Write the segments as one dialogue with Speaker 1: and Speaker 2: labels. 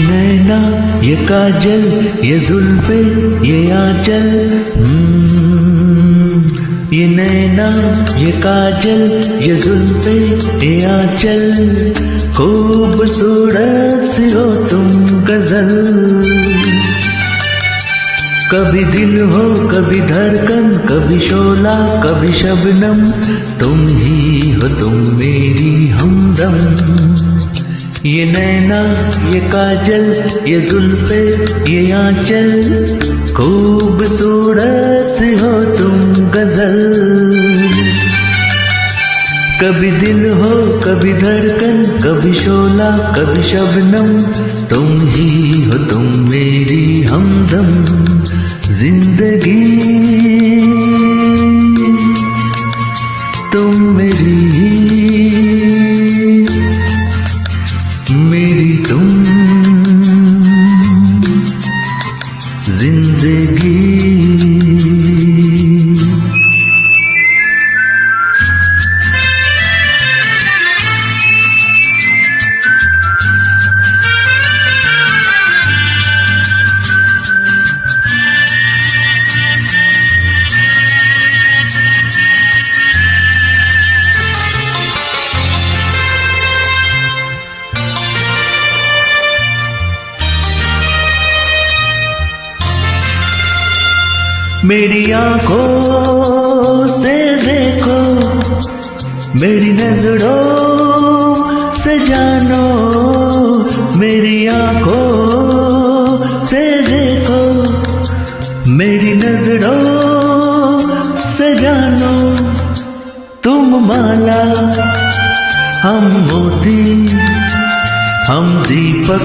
Speaker 1: नैना ये काजल ये जुल्फे ये आंचल, ये नैना ये काजल ये जुल्फे ये आंचल, खूबसूरत सी हो तुम गजल। कभी दिल हो कभी धड़कन, कभी शोला कभी शबनम, तुम ही हो तुम मेरी हमदम। ये नैना ये काजल ये जुल्फे ये आंचल, खूबसूरत सी हो तुम गजल। कभी दिल हो कभी धड़कन, कभी शोला कभी शबनम, तुम ही हो तुम मेरी हमदम। जिंदगी तुम मेरी तुम जिंदगी। मेरी आंखों से देखो, मेरी नजरों से जानो, मेरी आंखों से देखो, मेरी नजरों से जानो। तुम माला हम मोती, हम दीपक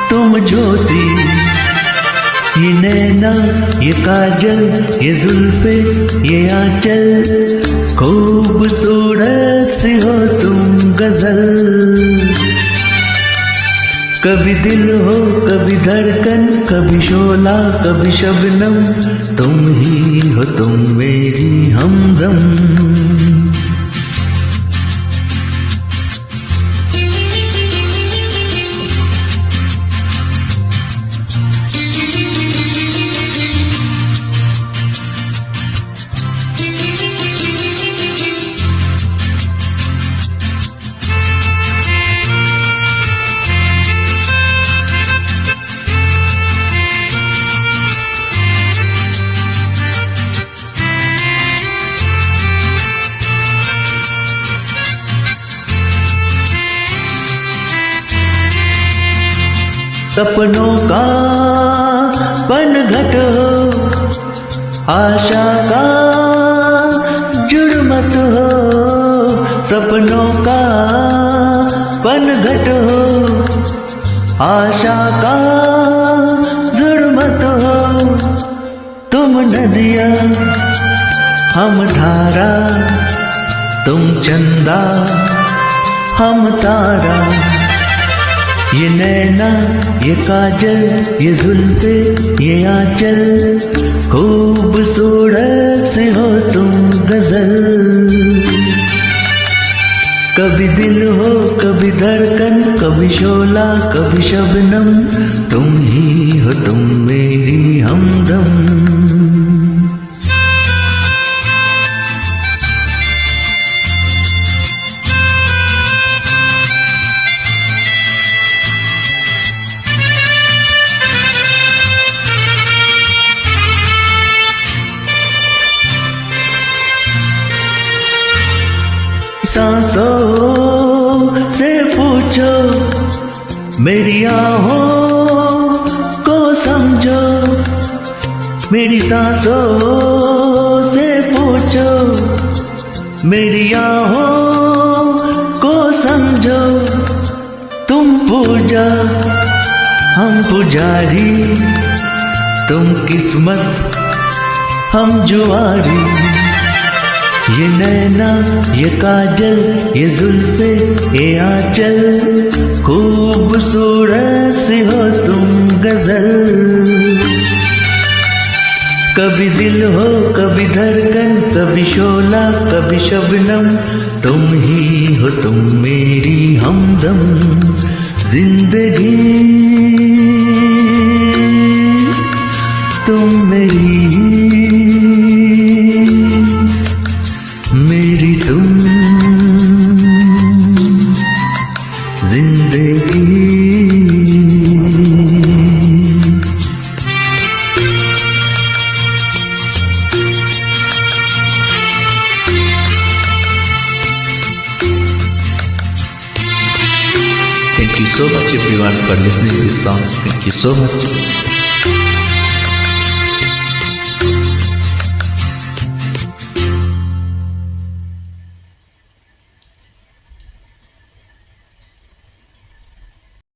Speaker 1: तुम ज्योति। ये नैना ये काजल ये जुल्फे ये आंचल, खूबसूरत सी हो तुम गजल। कभी दिल हो कभी धड़कन, कभी शोला कभी शबनम, तुम ही हो तुम मेरी हमदम। सपनों का पनघट हो, आशा का जुड़मत हो। सपनों का पनघट हो, आशा का जुड़मत हो। तुम नदिया हम धारा, तुम चंदा हम तारा। ये नैना ये काजल ये जुल्फे ये आंचल, खूबसूरत से हो तुम गजल। कभी दिल हो कभी धड़कन, कभी शोला कभी शबनम, तुम ही हो तुम मेरी हमदम। सांसों से पूछो, मेरी आहों को समझो। मेरी सांसों से पूछो, मेरी आहों को समझो। तुम पूजा हम पुजारी, तुम किस्मत हम जुआरी। ये नैना ये काजल ये जुल्फे ये आंचल, खूबसूरत सी हो तुम गजल। कभी दिल हो कभी धड़कन, कभी शोला कभी शबनम, तुम ही हो तुम मेरी हमदम। जिंदगी तुम मेरी तुम जिंदगी। Thank you so much everyone for listening to this song. Thank you so much.